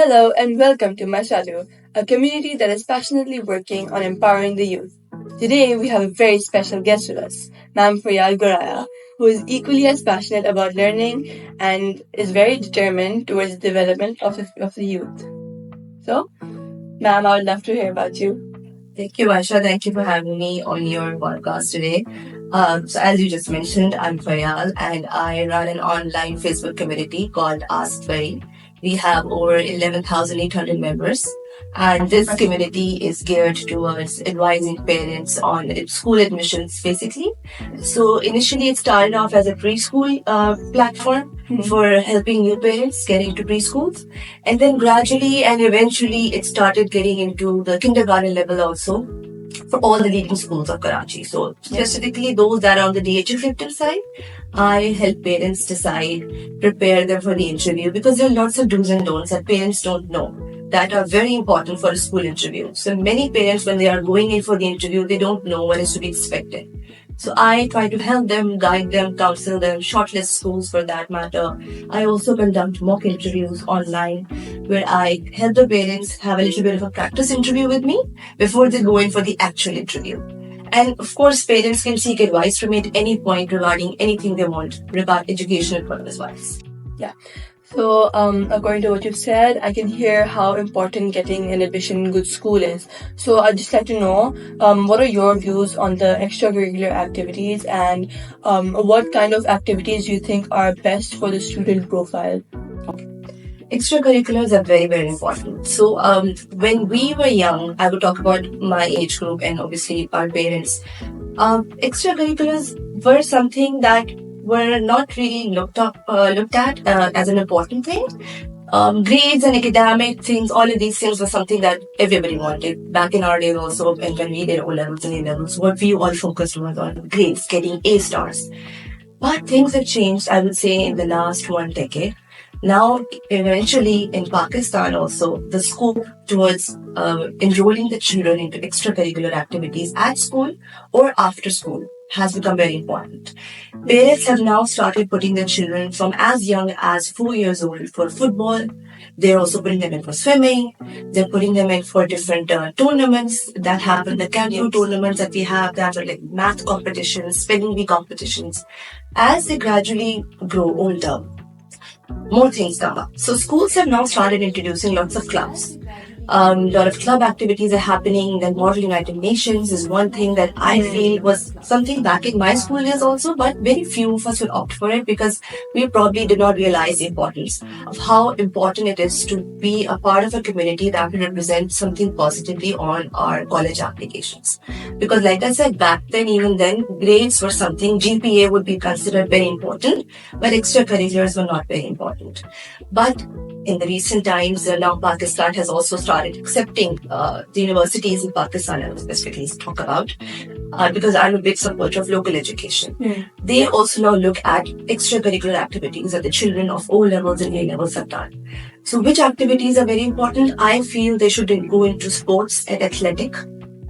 Hello and welcome to Mashadu, a community that is passionately working on empowering the youth. Today we have a very special guest with us, Ma'am Faryal Goraya, who is equally as passionate about learning and is very determined towards the development of the youth. So, ma'am, I would love to hear about you. Thank you, Aisha. Thank you for having me on your podcast today. So as you just mentioned, I'm Faryal and I run an online Facebook community called Askfary. We have over 11,800 members. And this community is geared towards advising parents on school admissions, basically. So initially, it started off as a preschool platform for helping new parents get into preschools. And then gradually and eventually, it started getting into the kindergarten level also for all the leading schools of Karachi. So specifically those that are on the DH effective side, I help parents decide, prepare them for the interview because there are lots of do's and don'ts that parents don't know that are very important for a school interview. So many parents, when they are going in for the interview, they don't know what is to be expected. So I try to help them, guide them, counsel them, shortlist schools for that matter. I also conduct mock interviews online where I help the parents have a little bit of a practice interview with me before they go in for the actual interview. And of course, parents can seek advice from me at any point regarding anything they want regarding educational purpose-wise. Yeah. So, according to what you've said, I can hear how important getting an admission in good school is. So, I'd just like to know, what are your views on the extracurricular activities and what kind of activities do you think are best for the student profile? Extracurriculars are very, very important. So, when we were young, I would talk about my age group and obviously our parents. Extracurriculars were something that were not really looked at as an important thing. Grades and academic things, all of these things were something that everybody wanted. Back in our days also, and when we did O levels and A levels, what we all focused on grades, getting A stars. But things have changed, I would say, in the last 1 decade. Now, eventually in Pakistan also, the scope towards enrolling the children into extracurricular activities at school or after school has become very important. Parents have now started putting their children from as young as 4 years old for football. They're also putting them in for swimming. They're putting them in for different tournaments that happen, the kangaroo tournaments that we have that are like math competitions, spelling bee competitions. As they gradually grow older, more things come up. So schools have now started introducing lots of clubs. A lot of club activities are happening. The Model United Nations is one thing that I feel was something back in my school years also, but very few of us will opt for it because we probably did not realize the importance of how important it is to be a part of a community that will represent something positively on our college applications. Because like I said, back then, even then, grades were something, GPA would be considered very important, but extracurriculars were not very important. But in the recent times, now Pakistan has also started accepting the universities in Pakistan, I will specifically talk about, because I'm a big supporter of local education. They also now look at extracurricular activities that the children of O levels and A levels have done. So which activities are very important? I feel they should go into sports and athletic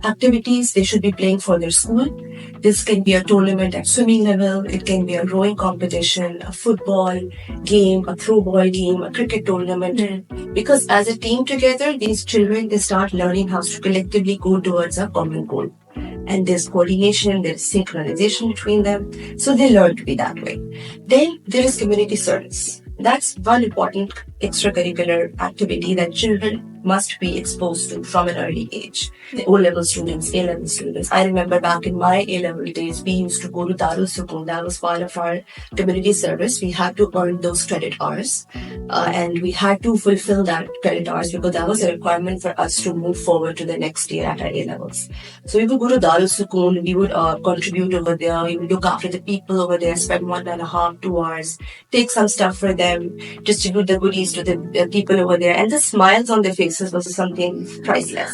activities. They should be playing for their school. This can be a tournament at swimming level. It can be a rowing competition, a football game, a throwball game, a cricket tournament. Because as a team together, these children, they start learning how to collectively go towards a common goal. And there's coordination, there's synchronization between them. So they learn to be that way. Then there is community service. That's one important extracurricular activity that children must be exposed to from an early age. The O-level students, A-level students. I remember back in my A-level days, we used to go to Darul Sukoon. That was part of our community service. We had to earn those credit hours. And we had to fulfill that credit hours because that was a requirement for us to move forward to the next year at our A-levels. So we would go to Darul Sukoon. We would contribute over there. We would look after the people over there, spend 1.5, 2 hours, take some stuff for them, distribute the goodies to the people over there. And the smiles on their faces was something priceless.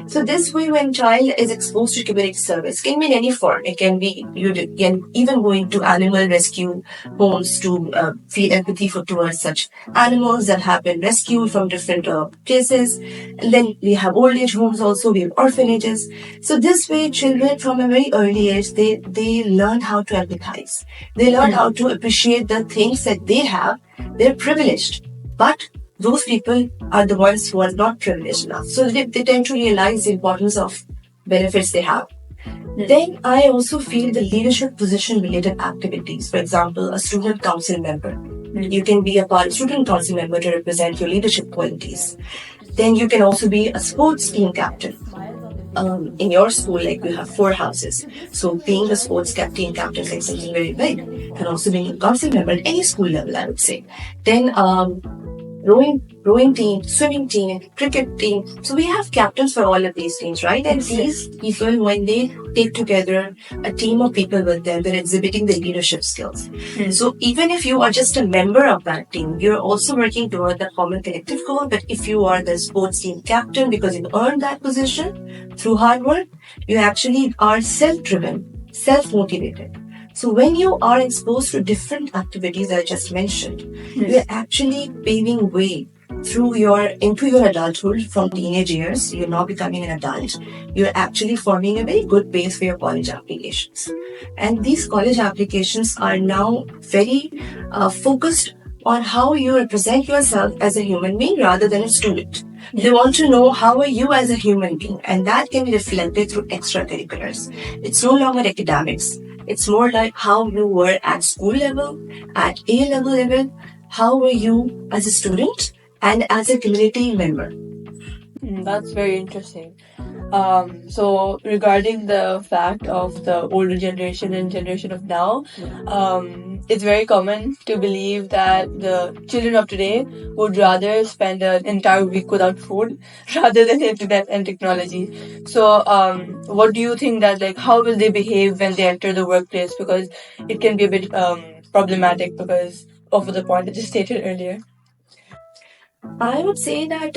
So this way, when child is exposed to community service, can be in any form. It can be, you can even going to animal rescue homes to feel empathy towards such animals that have been rescued from different places. And then we have old age homes also, we have orphanages. So this way, children from a very early age, they learn how to empathize. They learn how to appreciate the things that they have. They're privileged, but those people are the ones who are not privileged enough. So they tend to realize the importance of benefits they have. Then I also feel the leadership position related activities. For example, a student council member. You can be a student council member to represent your leadership qualities. Then you can also be a sports team captain. In your school, like you have 4 houses. So being a sports team captain is like something very big. And also being a council member at any school level, I would say. Then rowing team, swimming team, cricket team. So we have captains for all of these teams, right? And these people, when they take together a team of people with them, they're exhibiting their leadership skills. So even if you are just a member of that team, you're also working toward the common collective goal. But if you are the sports team captain because you earned that position through hard work, you actually are self-driven, self-motivated. So when you are exposed to different activities I just mentioned, you're actually paving way into your adulthood from teenage years. You're now becoming an adult. You're actually forming a very good base for your college applications. And these college applications are now very focused on how you represent yourself as a human being rather than a student. They want to know how are you as a human being, and that can be reflected through extracurriculars. It's no longer academics. It's more like how you were at school level, at A-level level, how were you as a student and as a community member. That's very interesting. So regarding the fact of the older generation and generation of now, it's very common to believe that the children of today would rather spend an entire week without food rather than internet and technology. So, what do you think that, like, how will they behave when they enter the workplace? Because it can be a bit problematic because of the point I just stated earlier. I would say that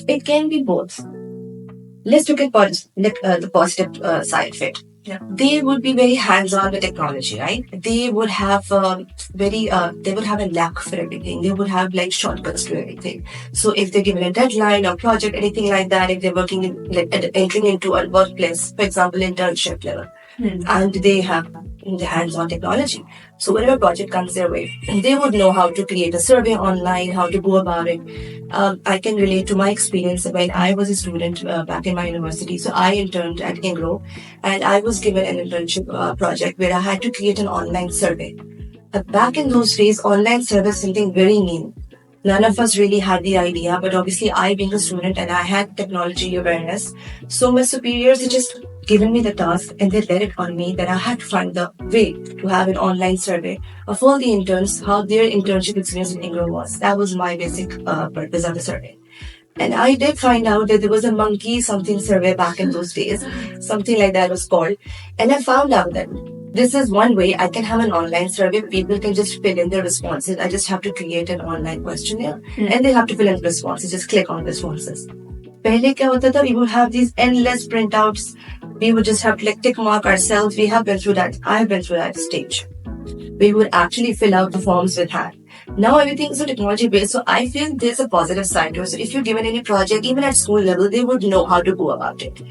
it can be both. Let's look at the positive side of it. Yeah. They would be very hands-on with technology, right? They would have they would have a lack for everything. They would have like shortcuts to everything. So if they're given a deadline or project, anything like that, if they're working entering into a workplace, for example, internship level, and they have the hands-on technology. So whatever project comes their way, they would know how to create a survey online, how to go about it. I can relate to my experience when I was a student back in my university. So I interned at INGRO, and I was given an internship project where I had to create an online survey. Back in those days, online survey is something very new. None of us really had the idea, but obviously I being a student and I had technology awareness. So my superiors had just given me the task and they laid it on me that I had to find the way to have an online survey of all the interns, how their internship experience in INGRO was. That was my basic purpose of the survey. And I did find out that there was a monkey something survey back in those days, something like that was called. And I found out that this is one way I can have an online survey. People can just fill in their responses. I just have to create an online questionnaire and they have to fill in the responses. Just click on responses. Pehle kya hota tha? We would have these endless printouts. We would just have to like tick mark ourselves. We have been through that. I have been through that stage. We would actually fill out the forms with hand. Now everything is so technology based, so I feel there's a positive side to it. So if you're given any project, even at school level, they would know how to go about it.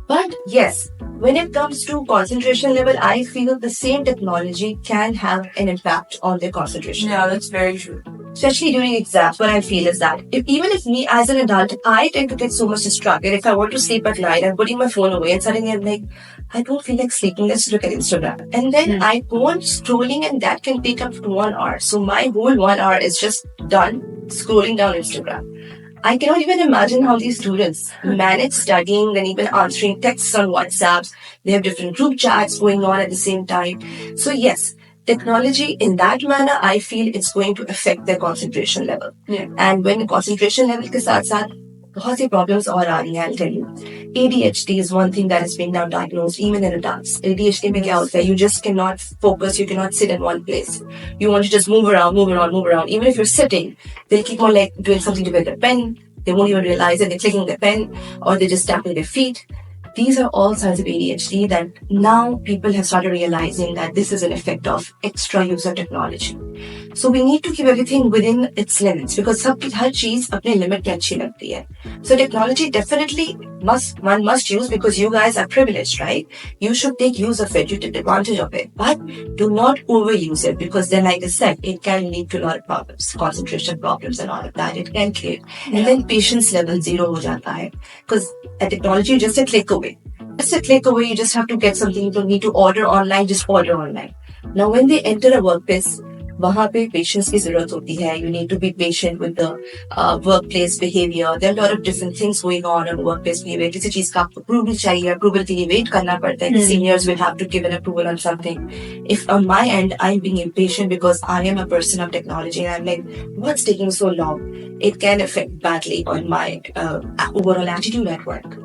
But yes, when it comes to concentration level, I feel the same technology can have an impact on their concentration. Yeah, that's very true. Especially during exams, what I feel is that even if me as an adult, I tend to get so much distracted. If I want to sleep at night, I'm putting my phone away and suddenly I'm like, I don't feel like sleeping, let's look at Instagram. And then I go on scrolling and that can take up to 1 hour. So my whole 1 hour is just done scrolling down Instagram. I cannot even imagine how these students manage studying and even answering texts on WhatsApps. They have different group chats going on at the same time. So yes, technology in that manner, I feel it's going to affect their concentration level. Yeah. And when concentration level ke saath saath, बहुत सी problems और आ रही हैं, I'll tell you. ADHD is one thing that is being now diagnosed even in adults. ADHD में क्या होता है? You just cannot focus, you cannot sit in one place. You want to just move around. Even if you're sitting, they'll keep on like doing something to with their pen. They won't even realize that they're clicking their pen or they're just tapping their feet. These are all signs of ADHD that now people have started realizing that this is an effect of extra use of technology. So we need to keep everything within its limits because हर चीज अपने limit में अच्छी लगती है. So technology definitely one must use because you guys are privileged, right? You should take use of it, you take advantage of it, but do not overuse it because then, like I said, it can lead to a lot of problems, concentration problems and all of that. It can create, and then patience level zero हो जाता है because technology is just a click away. Just a click away, you just have to get something. You don't need to order online, just order online. Now, when they enter a workplace, वहाँ पे patience की जरूरत होती है. You need to be patient with the workplace behavior. There are a lot of different things going on in workplace behavior. किसी चीज का approval चाहिए, approval के लिए wait करना पड़ता है. Seniors will have to give an approval on something. If on my end I'm being impatient because I am a person of technology and I'm like, what's taking so long? It can affect badly on my overall attitude at work.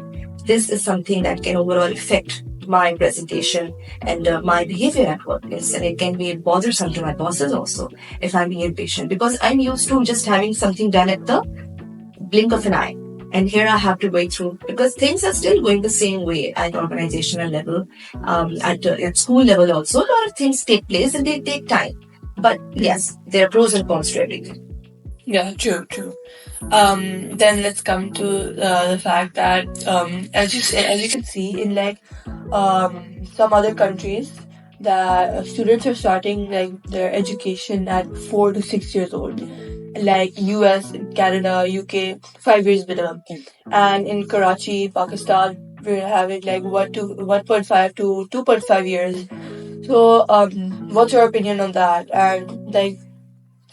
This is something that can overall affect my presentation and my behavior at workplace, and it can be bothersome to my bosses also if I'm being impatient because I'm used to just having something done at the blink of an eye, and here I have to wait through because things are still going the same way at organizational level, at school level also. A lot of things take place and they take time, but yes, there are pros and cons to everything. Yeah, true. Then let's come to the fact that as you can see in like some other countries, that students are starting like their education at 4 to 6 years old, like US, Canada, UK, 5 years minimum, and in Karachi, Pakistan, we're having like 1.5 to 2.5 years. So, what's your opinion on that? And like,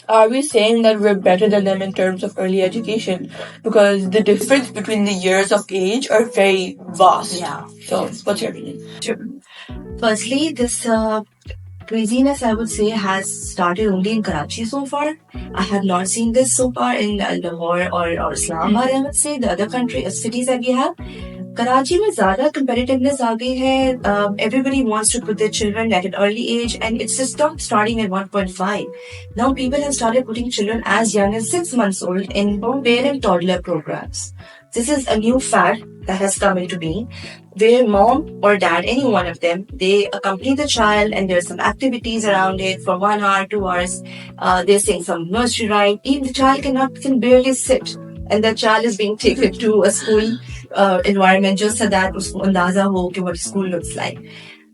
are we saying that we're better than them in terms of early education? Because the difference between the years of age are very vast. Yeah. So, what's your opinion? Sure. Firstly, this craziness, I would say, has started only in Karachi so far. I have not seen this so far in Lahore or Islamabad, I would say, the other cities that we have. Karachi में ज़्यादा competitiveness आ गई है. Everybody wants to put their children at an early age, and it's just not starting at 1.5. Now people have started putting children as young as 6 months old in parent toddler programs. This is a new fad that has come into being, where mom or dad, any one of them, they accompany the child and there's some activities around it for 1 hour, 2 hours. They're saying some nursery rhyme. Even the child can barely sit, and the child is being taken to a school environment just so that उसको अंदाजा हो कि what school looks like.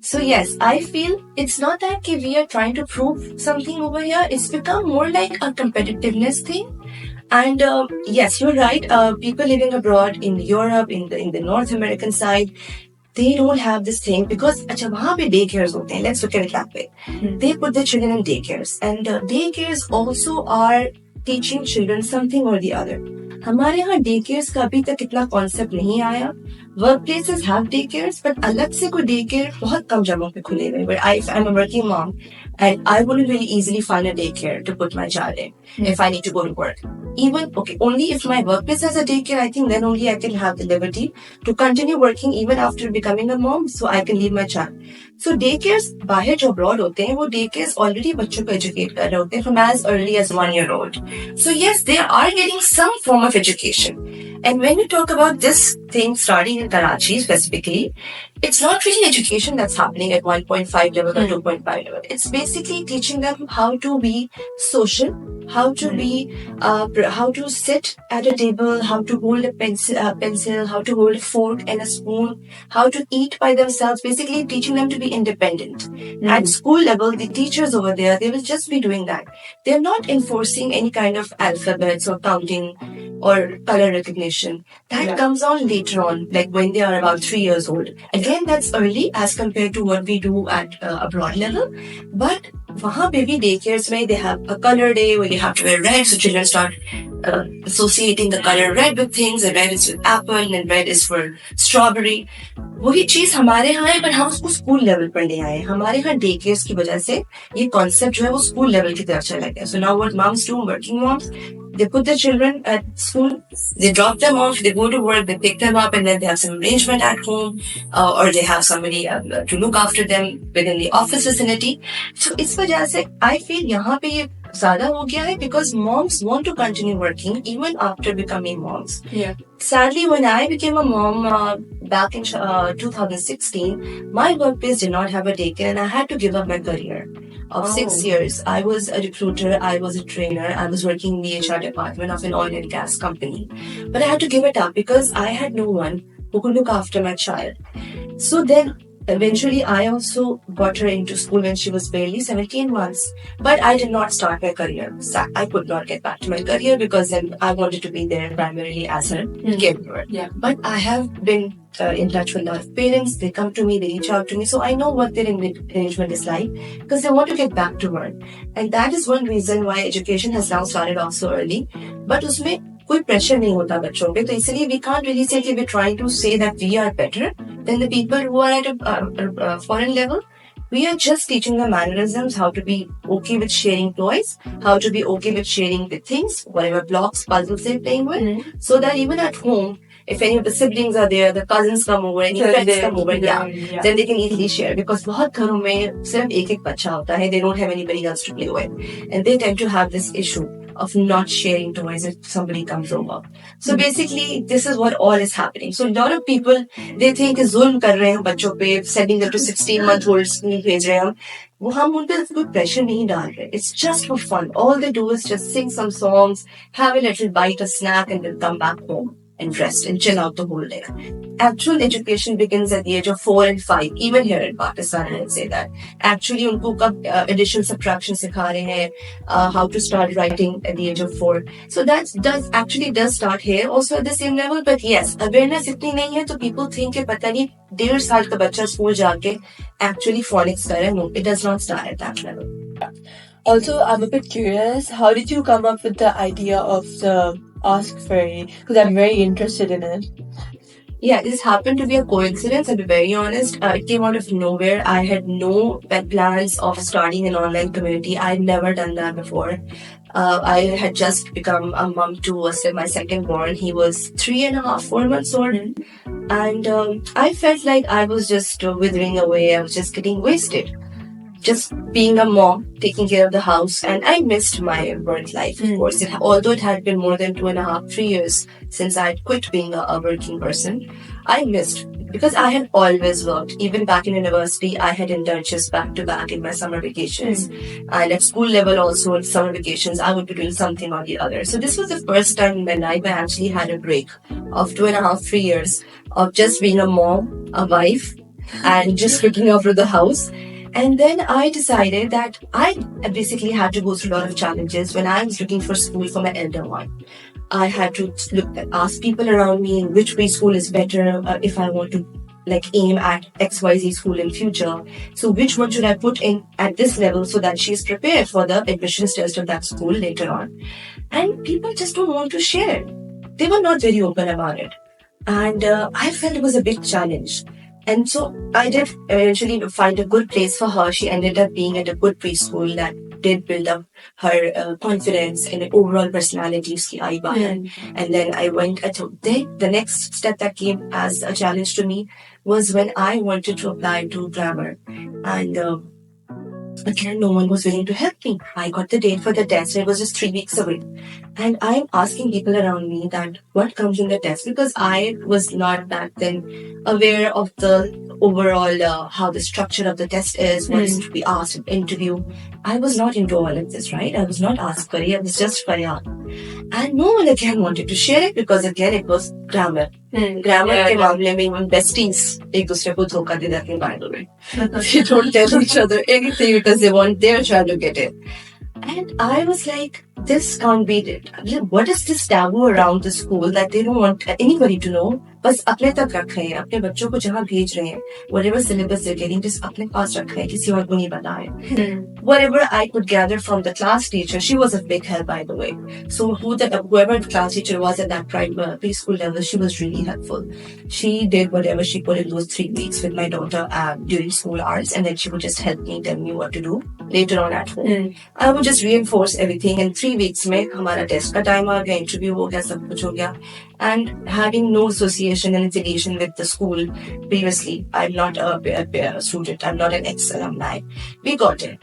So yes, I feel it's not that we are trying to prove something over here. It's become more like a competitiveness thing. And yes, you're right. People living abroad in Europe, in the North American side, they don't have this thing because अच्छा वहाँ पे daycares होते हैं. Let's look at it that way. They put their children in daycares, and daycares also are teaching children something or the other. हमारे यहाँ daycares का अभी तक इतना concept नहीं आया. Workplaces have daycares, but अलग से कोई daycare बहुत कम जगहों पे खुले हुए. Where I'm a working mom, and I wouldn't really easily find a daycare to put my child in if I need to go to work. Even, only if my workplace has a daycare, I think then only I can have the liberty to continue working even after becoming a mom, so I can leave my child. So daycares बाहर जो abroad होते हैं, वो daycares already बच्चों को educate कर रहे होते हैं from as early as 1 year old. So yes, they are getting some form of education. And when we talk about this thing starting in Karachi specifically, it's not really education that's happening at 1.5 level or 2.5 level. It's basically teaching them how to be social, how to be, how to sit at a table, how to hold a pencil, how to hold a fork and a spoon, how to eat by themselves. Basically, teaching them to be independent. At school level, the teachers over there, they will just be doing that. They're not enforcing any kind of alphabets or counting or color recognition. That comes on later on, like when they are about 3 years old. Again, that's early as compared to what we do at abroad level. But वहाँ पे भी daycares में they have a color day where you have to wear red, so children start associating the color red with things. And red is with apple, and red is for strawberry. वही चीज हमारे यहाँ है, पर हम उसको school level पर ले आए. हमारे यहाँ daycares की वजह से ये concept जो है वो स्कूल लेवल की तरफ चला गया. So now what moms do, working moms, they put their children at school, they drop them off, they go to work, they pick them up, and then they have some arrangement at home, or they have somebody to look after them within the office vicinity. So इस वजह से I feel यहाँ पे ये ज़्यादा हो गया है because moms want to continue working even after becoming moms. Yeah. Sadly, when I became a mom back in 2016, my workplace did not have a daycare and I had to give up my career of 6 years. I was a recruiter, I was a trainer, I was working in the HR department of an oil and gas company. But I had to give it up because I had no one who could look after my child. So then eventually I also got her into school when she was barely 17 months. But I did not start my career. I could not get back to my career because then I wanted to be there primarily as a caregiver. Yeah. But I have been in touch with a lot of parents. They come to me, they reach out to me. So I know what their arrangement is like because they want to get back to work. And that is one reason why education has now started off so early. But उसमें कोई pressure नहीं होता बच्चों पे, तो इसलिए we can't really say that we're trying to say that we are better than the people who are at a foreign level. We are just teaching them mannerisms, how to be okay with sharing toys, how to be okay with sharing with things, whatever blocks, puzzles they're playing with, so that even at home, if any of the siblings are there, the cousins come over, any friends come over, then they can easily share. Because बहुत घरों में सिर्फ एक बच्चा होता है, they don't have anybody else to play with, and they tend to have this issue of not sharing toys if somebody comes over. So basically, this is what all is happening. So a lot of people, they think कि जुल्म कर रहे हैं बच्चों पे, sending them to 16-month-old school भेज रहे हैं हम. वो हम उन पे कोई pressure नहीं डाल रहे. It's just for fun. All they do is just sing some songs, have a little bite of snack, and then come back home and rest and chill out the whole day. Actual education begins at the age of 4 and 5. Even here in Pakistan, I would say that. Actually, उनको कब addition, subtraction सिखा रहे हैं, how to start writing at the age of 4. So that does start here also at the same level. But yes, awareness इतनी नहीं है, तो people think कि पता नहीं 1.5 साल का बच्चा स्कूल जाके actually phonics कर रहा है. No, it does not start at that level. Also, I'm a bit curious. How did you come up with the idea of the Askfary? Because I'm very interested in it. Yeah, this happened to be a coincidence, I'll be very honest. It came out of nowhere. I had no plans of starting an online community. I'd never done that before. I had just become a mom to my second born. He was 3.5, 4 months old. And I felt like I was just withering away. I was just getting wasted. Just being a mom, taking care of the house, and I missed my work life, of course. Although it had been more than 2.5, 3 years since I had quit being a working person, I missed because I had always worked. Even back in university, I had internships back to back in my summer vacations. And at school level also, in summer vacations, I would be doing something or the other. So this was the first time in my life I actually had a break of 2.5, 3 years of just being a mom, a wife, and just looking after the house. And then I decided that I basically had to go through a lot of challenges when I was looking for school for my elder one. I had to ask people around me which preschool is better if I want to aim at XYZ school in future. So which one should I put in at this level so that she's prepared for the admissions test of that school later on. And people just don't want to share. They were not very open about it. And I felt it was a big challenge. And so I did eventually find a good place for her. She ended up being at a good preschool that did build up her confidence and overall personality. And then I went, the next step that came as a challenge to me was when I wanted to apply to grammar. And again, no one was willing to help me. I got the date for the test. It was just 3 weeks away. And I'm asking people around me that what comes in the test, because I was not back then aware of the overall how the structure of the test is, what is to be asked in interview. I was not into all of this, right? I was not Askfary, I was just Faryal. And no one again wanted to share it because again it was grammar. Grammar के मामले में even besties एक दूसरे को धोखा दे देते हैं, by the way. They don't tell each other anything because they want their child to get it. And I was like, this can't be it. What is this taboo around the school that they don't want anybody to know? बस अपने तक रखे हैं, अपने बच्चों को जहाँ भेज रहे हैं, whatever syllabus they're getting, just अपने पास रखे हैं, किसी और को नहीं बताएं. Whatever I could gather from the class teacher, she was a big help, by the way. So whoever the class teacher was at that preschool level, she was really helpful. She did whatever she could in those 3 weeks with my daughter during school hours, and then she would just help me, tell me what to do later on at home. I would just reinforce everything. In 3 weeks में हमारा test का time आ गया, interview हो गया, सब कुछ हो गया. And having no association and affiliation with the school previously, I'm not a student, I'm not an ex-alumni. We got it.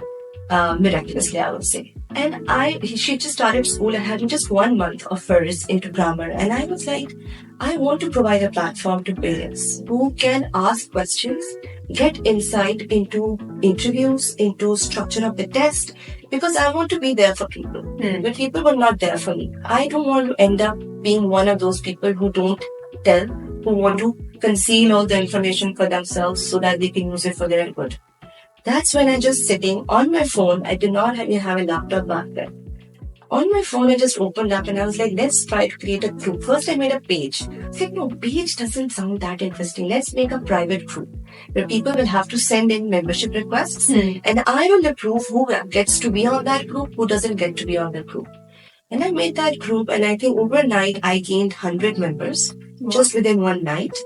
miraculously, I would say. And she just started school and having just 1 month of hers into grammar. And I was like, I want to provide a platform to parents who can ask questions, get insight into interviews, into structure of the test, because I want to be there for people. But people were not there for me. I don't want to end up being one of those people who don't tell, who want to conceal all the information for themselves so that they can use it for their good. That's when I just sitting on my phone. I did not even have a laptop back then. On my phone, I just opened up and I was like, let's try to create a group. First, I made a page. I was like, no, page doesn't sound that interesting. Let's make a private group where people will have to send in membership requests and I will approve who gets to be on that group, who doesn't get to be on that group. And I made that group, and I think overnight I gained 100 members just within one night.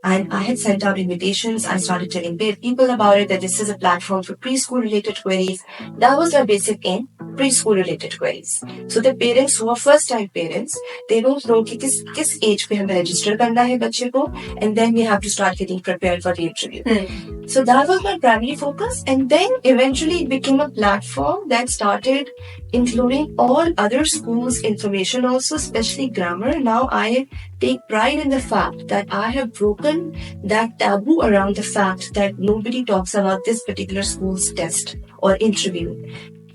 And I had sent out invitations. I started telling people about it, that this is a platform for preschool related queries. That was our basic aim, preschool related queries. So the parents who are first time parents, they don't know कि किस age पे हमें register करना है बच्चे को, and then we have to start getting prepared for the interview. So that was my primary focus, and then eventually it became a platform that started including all other schools' information also, especially grammar. Now I take pride in the fact that I have broken that taboo around the fact that nobody talks about this particular school's test or interview.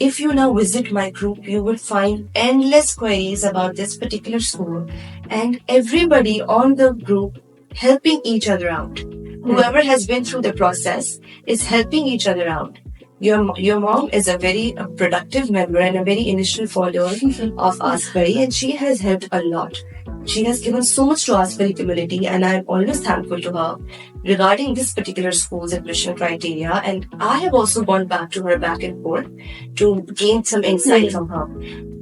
If you now visit my group, you will find endless queries about this particular school and everybody on the group helping each other out. Whoever has been through the process is helping each other out. Your mom is a very productive member and a very initial follower of Askfary, and she has helped a lot. She has given so much to Askfary community, and I'm always thankful to her regarding this particular school's admission criteria. And I have also gone back to her back and forth to gain some insight from her.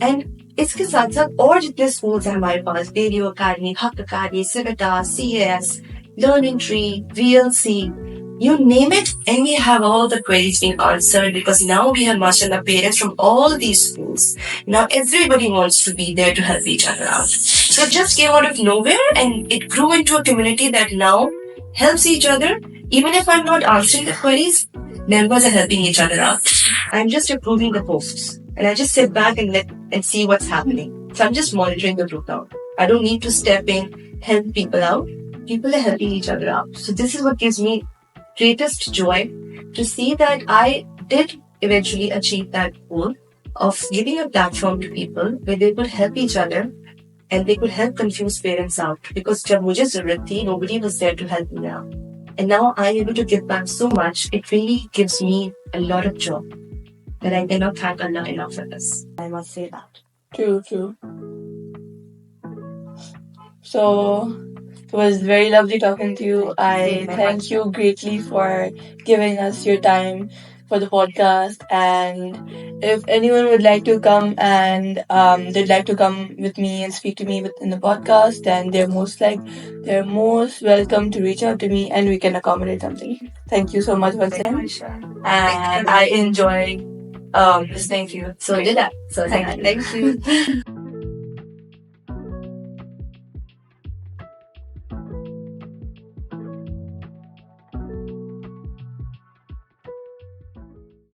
And इसके साथ साथ और जितने schools हैं हमारे पास, radio अकादमी, हक अकादमी, सिविटा, CAS, Learning Tree, VLC, you name it, and we have all the queries being answered because now we have mashallah parents from all these schools. Now everybody wants to be there to help each other out. So it just came out of nowhere and it grew into a community that now helps each other. Even if I'm not answering the queries, members are helping each other out. I'm just approving the posts and I just sit back and see what's happening. So I'm just monitoring the group now. I don't need to step in, help people out. People are helping each other out. So this is what gives me greatest joy to see that I did eventually achieve that goal of giving a platform to people where they could help each other and they could help confused parents out. Because जब मुझे ज़रूरत थी, nobody was there to help me out. And now I'm able to give back so much. It really gives me a lot of joy that I cannot thank Allah enough for this. I must say that. True. So it was very lovely talking to you. I thank you greatly for giving us your time for the podcast. And if anyone would like to come and they'd like to come with me and speak to me in the podcast, then they're most welcome to reach out to me and we can accommodate something. Thank you so much once again. And I enjoy listening to you. So did I. So thank you.